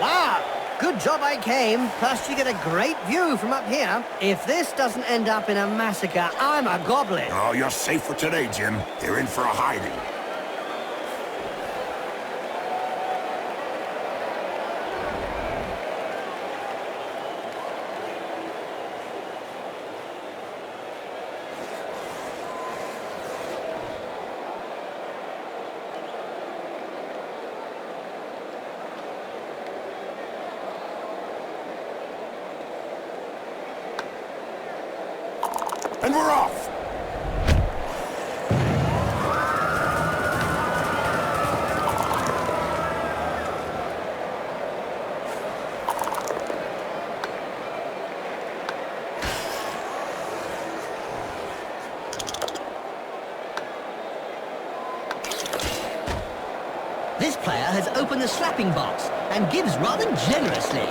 Wow! Good job I came, plus you get a great view from up here. If this doesn't end up in a massacre, I'm a goblin. Oh, you're safe for today, Jim. They're in for a hiding. And we're off! This player has opened the slapping box and gives rather generously.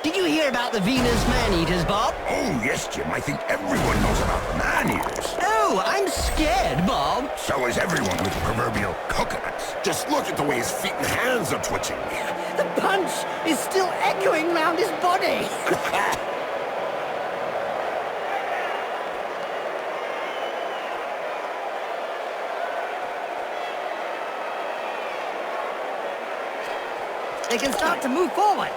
Did you hear about the Venus man-eaters, Bob? Oh, yes, Jim. I think everyone knows about the man-eaters. Oh, I'm scared, Bob. So is everyone with proverbial coconuts. Just look at the way his feet and hands are twitching. The punch is still echoing round his body. They can start to move forward.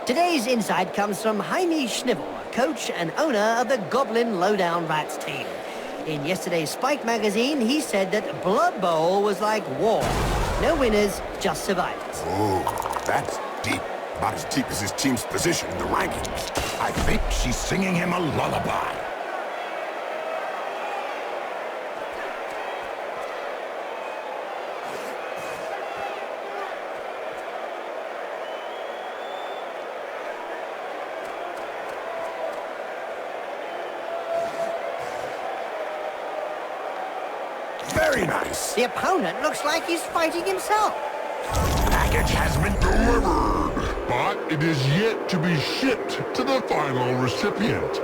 Today's insight comes from Jaime Schnibel, coach and owner of the Goblin Lowdown Rats team. In yesterday's Spike magazine, he said that Blood Bowl was like war. No winners, just survivors. Oh, that's deep. About as deep as his team's position in the rankings. I think she's singing him a lullaby. Very nice. The opponent looks like he's fighting himself. Package has been delivered. But it is yet to be shipped to the final recipient.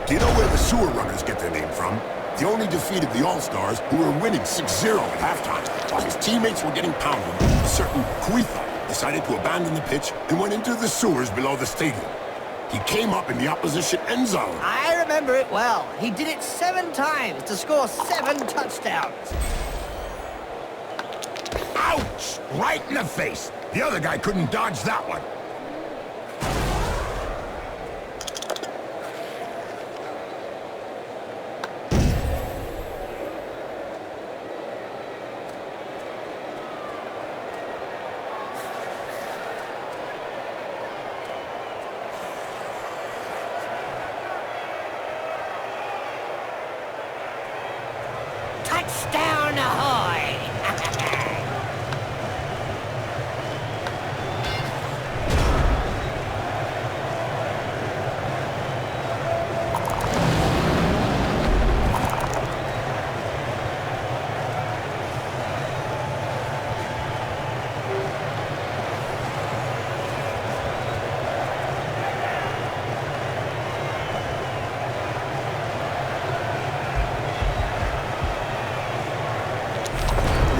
Do you know where the sewer runners get their name from? They only defeated the All-Stars, who were winning 6-0 at halftime. While his teammates were getting pounded, a certain Kuitha decided to abandon the pitch and went into the sewers below the stadium. He came up in the opposition end zone. I remember it well. He did it 7 times to score 7 touchdowns. Ouch! Right in the face. The other guy couldn't dodge that one. Touchdown ahoy!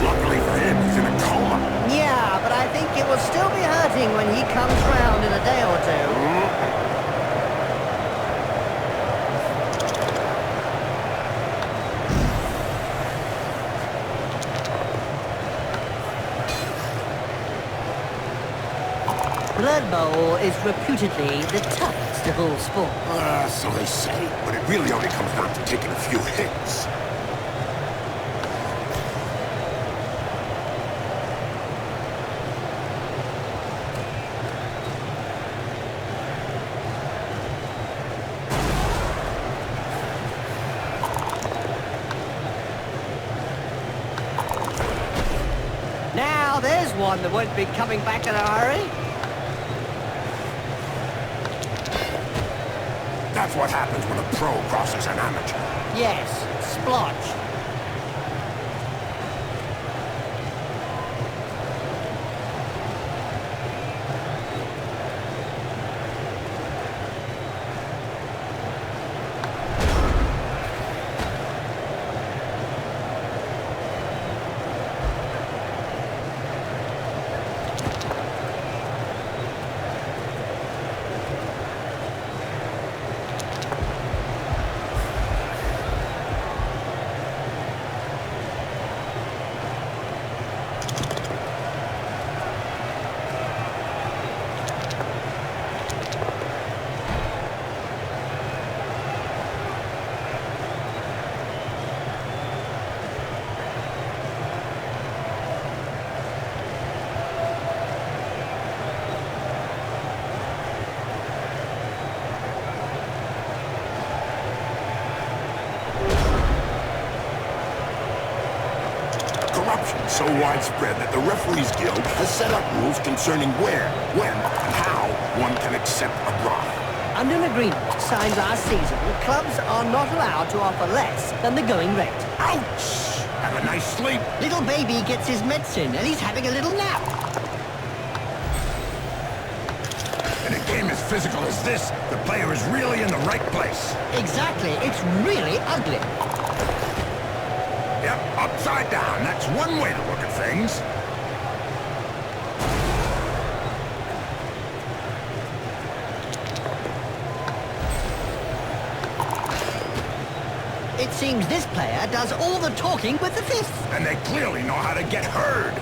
Luckily for him, he's in a coma. Yeah, but I think it will still be hurting when he comes round in a day or two. Blood Bowl is reputedly the toughest of all sports. So they say, but it really only comes down to taking a few hits. Now there's one that won't be coming back in a hurry. That's what happens when a pro crosses an amateur. Yes, splotch. Corruption is so widespread that the Referees Guild has set up rules concerning where, when, and how one can accept a bribe. Under an agreement signed last season, clubs are not allowed to offer less than the going rate. Ouch! Have a nice sleep. Little baby gets his medicine and he's having a little nap. In a game as physical as this, the player is really in the right place. Exactly, it's really ugly. Yep, upside down. That's one way to look at things. It seems this player does all the talking with the fists. And they clearly know how to get heard.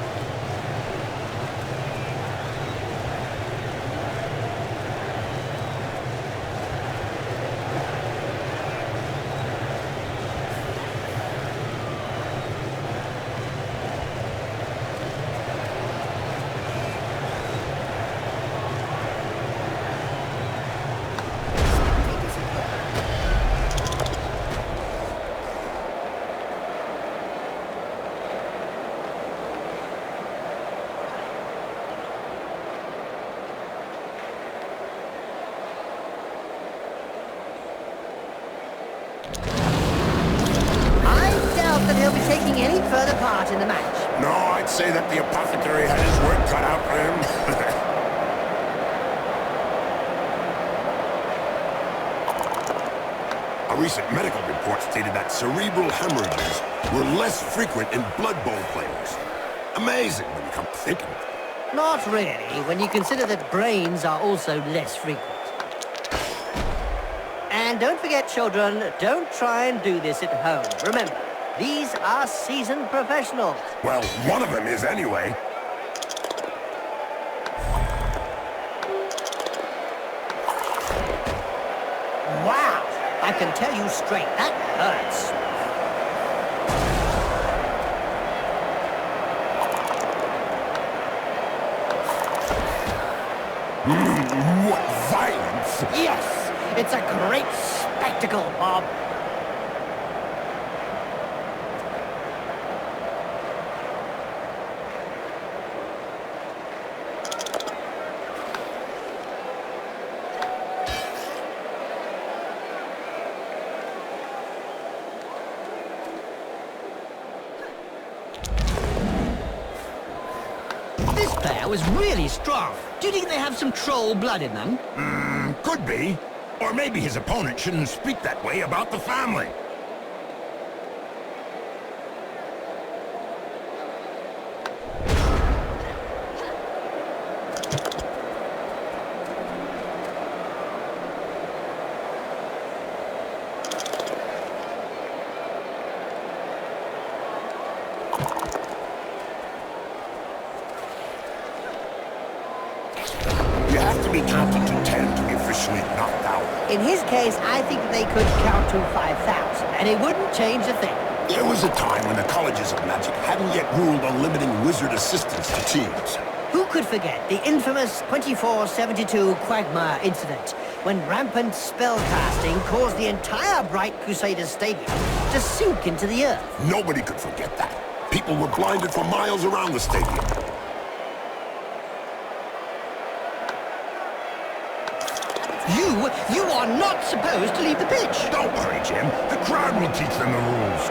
That he'll be taking any further part in the match. No, I'd say that the apothecary had his work cut out for him. A recent medical report stated that cerebral hemorrhages were less frequent in Blood Bowl players. Amazing when you come to think of it. Not really, when you consider that brains are also less frequent. And don't forget, children, don't try and do this at home. Remember, these are seasoned professionals. Well, one of them is anyway. Wow! I can tell you straight, that hurts. What violence! Yes! It's a great spectacle, Bob. This player was really strong. Do you think they have some troll blood in them? Could be. Or maybe his opponent shouldn't speak that way about the family. You have to be counted to 10 to be officially knocked out. In his case, I think they could count to 5,000, and it wouldn't change a thing. There was a time when the colleges of magic hadn't yet ruled on limiting wizard assistance to teams. Who could forget the infamous 2472 Quagmire incident, when rampant spellcasting caused the entire Bright Crusaders Stadium to sink into the earth? Nobody could forget that. People were blinded for miles around the stadium. You are not supposed to leave the pitch. Don't worry, Jim. The crowd will teach them the rules.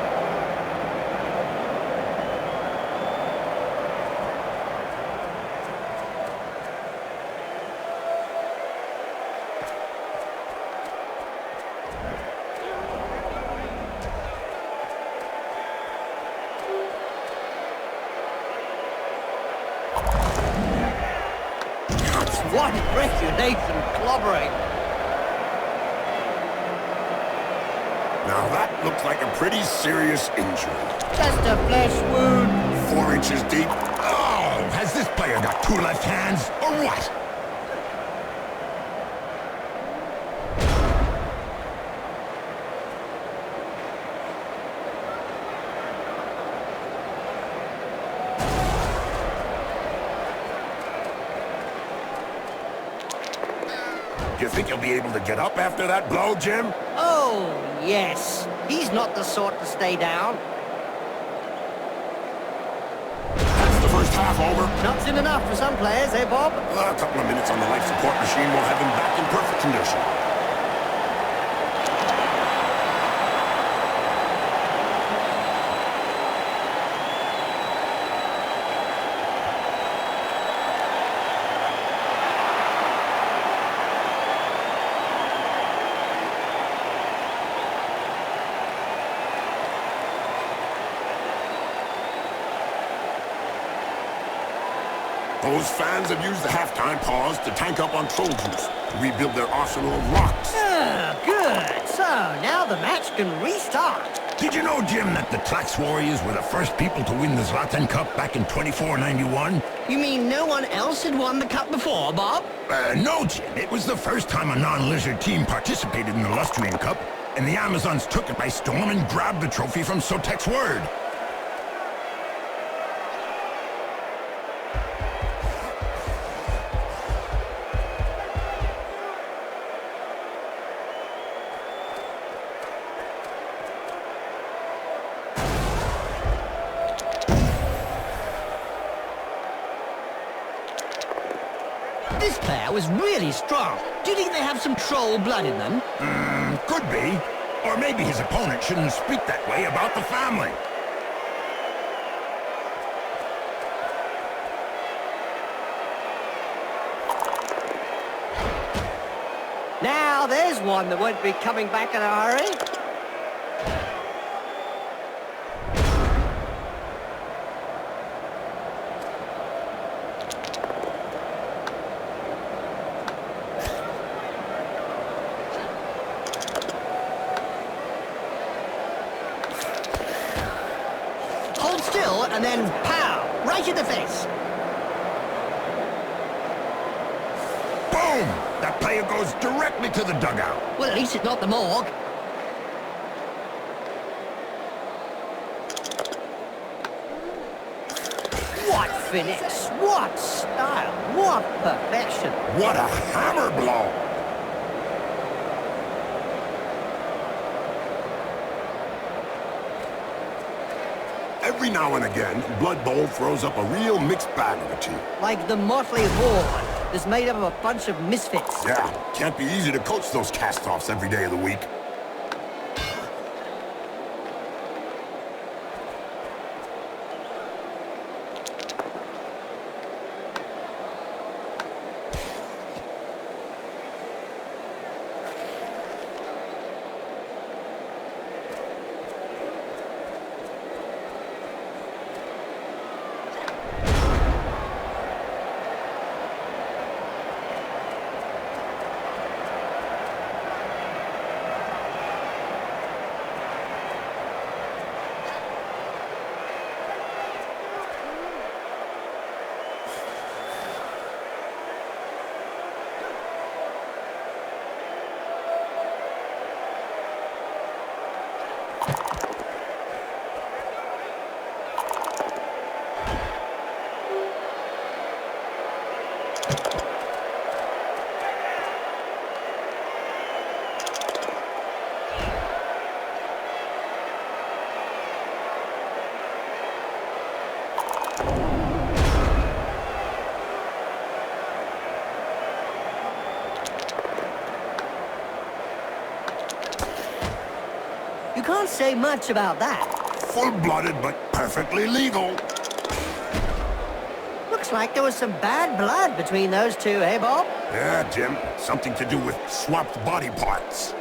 What regulation clobbering. Now that looks like a pretty serious injury. Just a flesh wound. 4 inches deep. Oh, has this player got 2 left hands, or what? You think he'll be able to get up after that blow, Jim? Oh, yes. He's not the sort to stay down. That's the first half over. Not soon enough for some players, eh, Bob? A couple of minutes on the life support machine will have him back in perfect condition. Those fans have used the halftime pause to tank up on troll juice, to rebuild their arsenal of rocks. Ah, good. So, now the match can restart. Did you know, Jim, that the Tlax Warriors were the first people to win the Zlatan Cup back in 2491? You mean no one else had won the cup before, Bob? No, Jim. It was the first time a non-lizard team participated in the Lustrian Cup, and the Amazons took it by storm and grabbed the trophy from Sotek's word. This player was really strong. Do you think they have some troll blood in them? Could be. Or maybe his opponent shouldn't speak that way about the family. Now, there's one that won't be coming back in a hurry. still, and then pow! Right in the face. Boom! That player goes directly to the dugout. Well, at least it's not the morgue. What finesse, what style, what perfection. What a hammer blow! Every now and again, Blood Bowl throws up a real mixed bag of a team. Like the motley horde that's made up of a bunch of misfits. Yeah, can't be easy to coach those cast-offs every day of the week. You can't say much about that. Full-blooded, but perfectly legal. Looks like there was some bad blood between those two, eh, Bob? Yeah, Jim. Something to do with swapped body parts.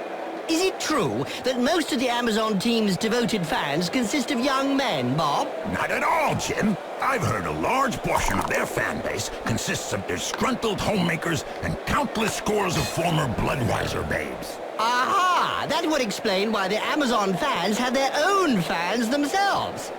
Is it true that most of the Amazon team's devoted fans consist of young men, Bob? Not at all, Jim. I've heard a large portion of their fan base consists of disgruntled homemakers and countless scores of former Bloodweiser babes. Aha! That would explain why the Amazon fans have their own fans themselves.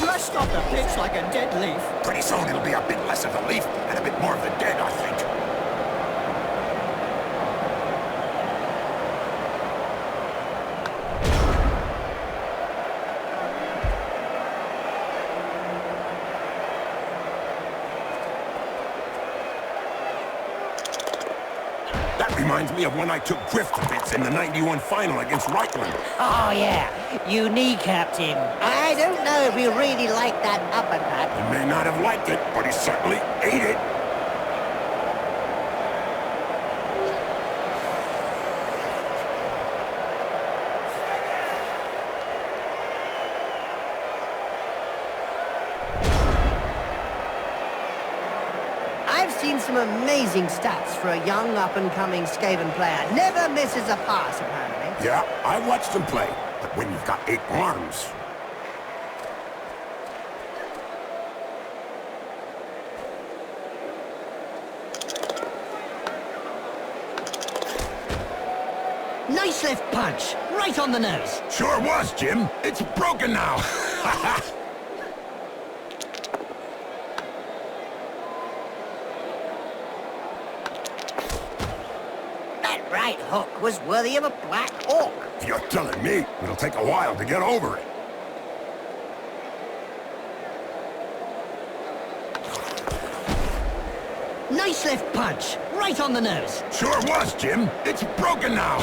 Rushed off the pitch like a dead leaf. Pretty soon it'll be a bit less of the leaf and a bit more of the dead, I think. That reminds me of when I took Griff to bits in the '91 final against Reichland. Oh, yeah. You kneecapped him. I don't know if he really liked that uppercut. He may not have liked it, but he certainly ate it. I've seen some amazing stats for a young up-and-coming Skaven player. Never misses a pass, apparently. Yeah, I watched him play, but when you've got 8 arms... Nice left punch, right on the nose. Sure was, Jim. It's broken now. That right hook was worthy of a black orc. You're telling me it'll take a while to get over it. Nice left punch, right on the nose. Sure was, Jim. It's broken now.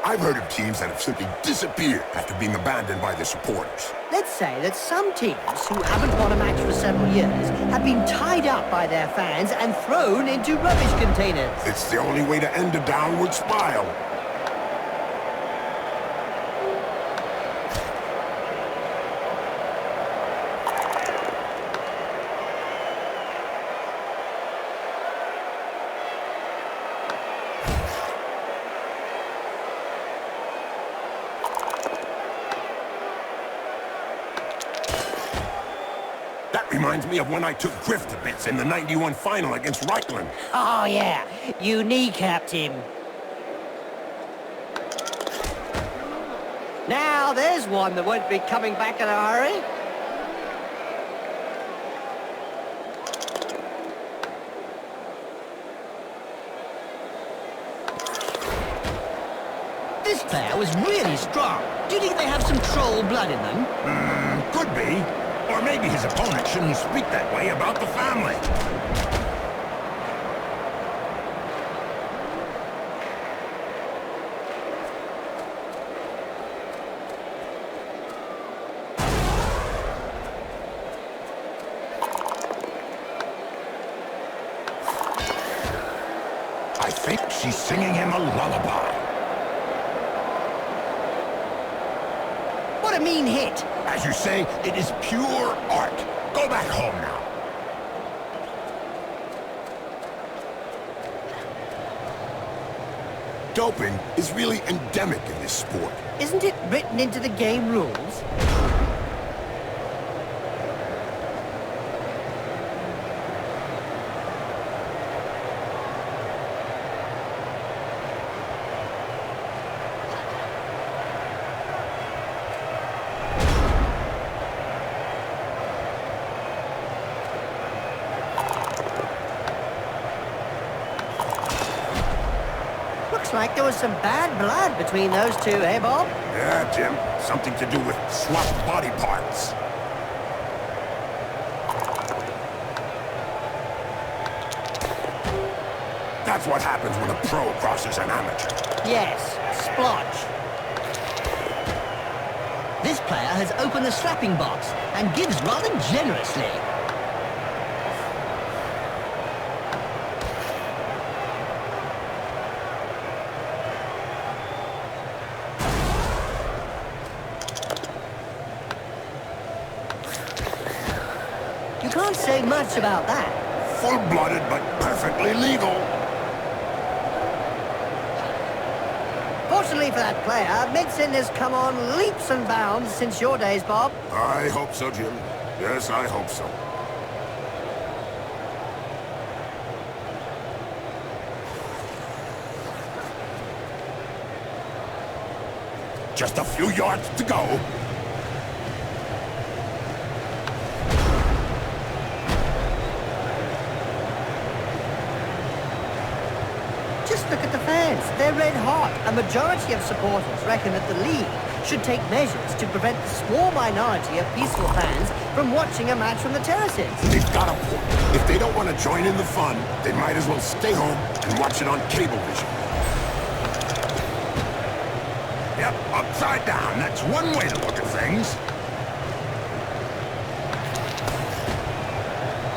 I've heard of teams that have simply disappeared after being abandoned by their supporters. Let's say that some teams who haven't won a match for several years have been tied up by their fans and thrown into rubbish containers. It's the only way to end a downward spiral. That reminds me of when I took Griff to bits in the '91 final against Reichland. Oh, yeah. You kneecapped him. Now, there's one that won't be coming back in a hurry. This player was really strong. Do you think they have some troll blood in them? Could be. Or maybe his opponent shouldn't speak that way about the family. I think she's singing him a lullaby. What a mean hit. As you say, it is pure art. Go back home now. Doping is really endemic in this sport. Isn't it written into the game rules? Looks like there was some bad blood between those two, eh, Bob? Yeah, Jim. Something to do with swapped body parts. That's what happens when a pro crosses an amateur. Yes, splotch. This player has opened the slapping box and gives rather generously. You can't say much about that. Full-blooded, but perfectly legal. Fortunately for that player, medicine has come on leaps and bounds since your days, Bob. I hope so, Jim. Yes, I hope so. Just a few yards to go. Just look at the fans. They're red hot. A majority of supporters reckon that the league should take measures to prevent the small minority of peaceful fans from watching a match from the terraces. They've got a point. If they don't want to join in the fun, they might as well stay home and watch it on cable vision. Yep, upside down. That's one way to look at things.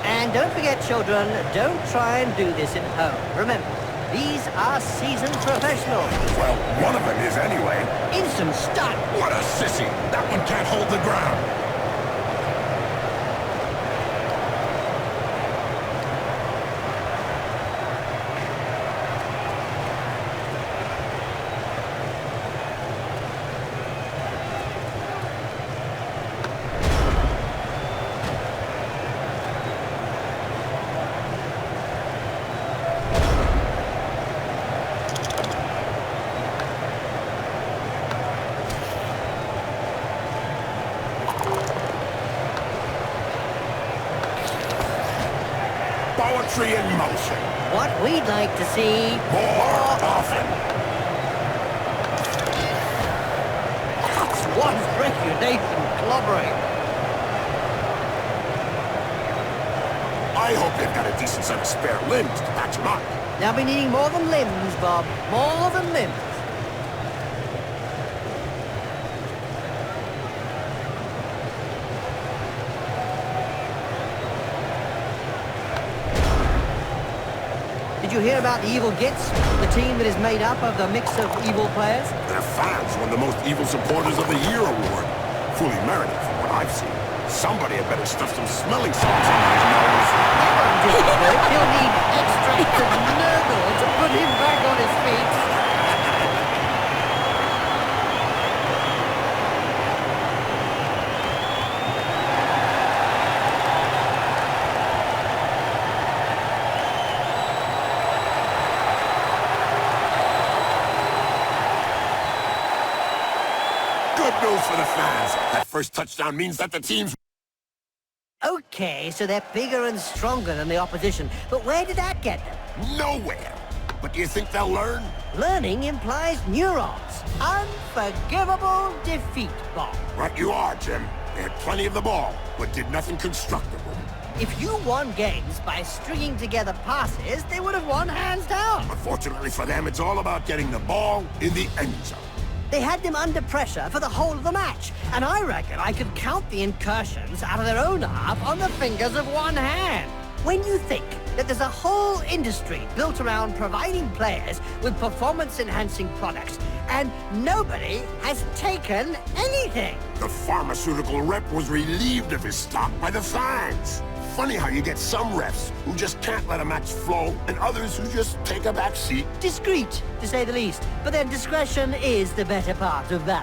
And don't forget, children, don't try and do this at home. Remember, these are seasoned professionals. Well, one of them is anyway. Instant stun. What a sissy. That one can't hold the ground. Poetry in motion. What we'd like to see More often. That's one regulation clobbering. I hope they've got a decent set of spare limbs to patch them up. They'll be needing more than limbs, Bob. More than limbs. Did you hear about the Evil Gits? The team that is made up of the mix of evil players? Their fans won the Most Evil Supporters of the Year award. Fully merited from what I've seen. Somebody had better stuff some smelling salts in his nose. He'll need extracted Nurgle to put him back on his feet. Good news for the fans. That first touchdown means that the team's... Okay, so they're bigger and stronger than the opposition. But where did that get them? nowhere. But do you think they'll learn? Learning implies neurons. Unforgivable defeat, Bob. Right you are, Jim. They had plenty of the ball, but did nothing constructive. If you won games by stringing together passes, they would have won hands down. Unfortunately for them, it's all about getting the ball in the end zone. They had them under pressure for the whole of the match, and I reckon I could count the incursions out of their own half on the fingers of one hand. When you think that there's a whole industry built around providing players with performance-enhancing products, and nobody has taken anything. The pharmaceutical rep was relieved of his stock by the fans. Funny how you get some refs who just can't let a match flow, and others who just take a back seat. Discreet, to say the least, but then discretion is the better part of valor.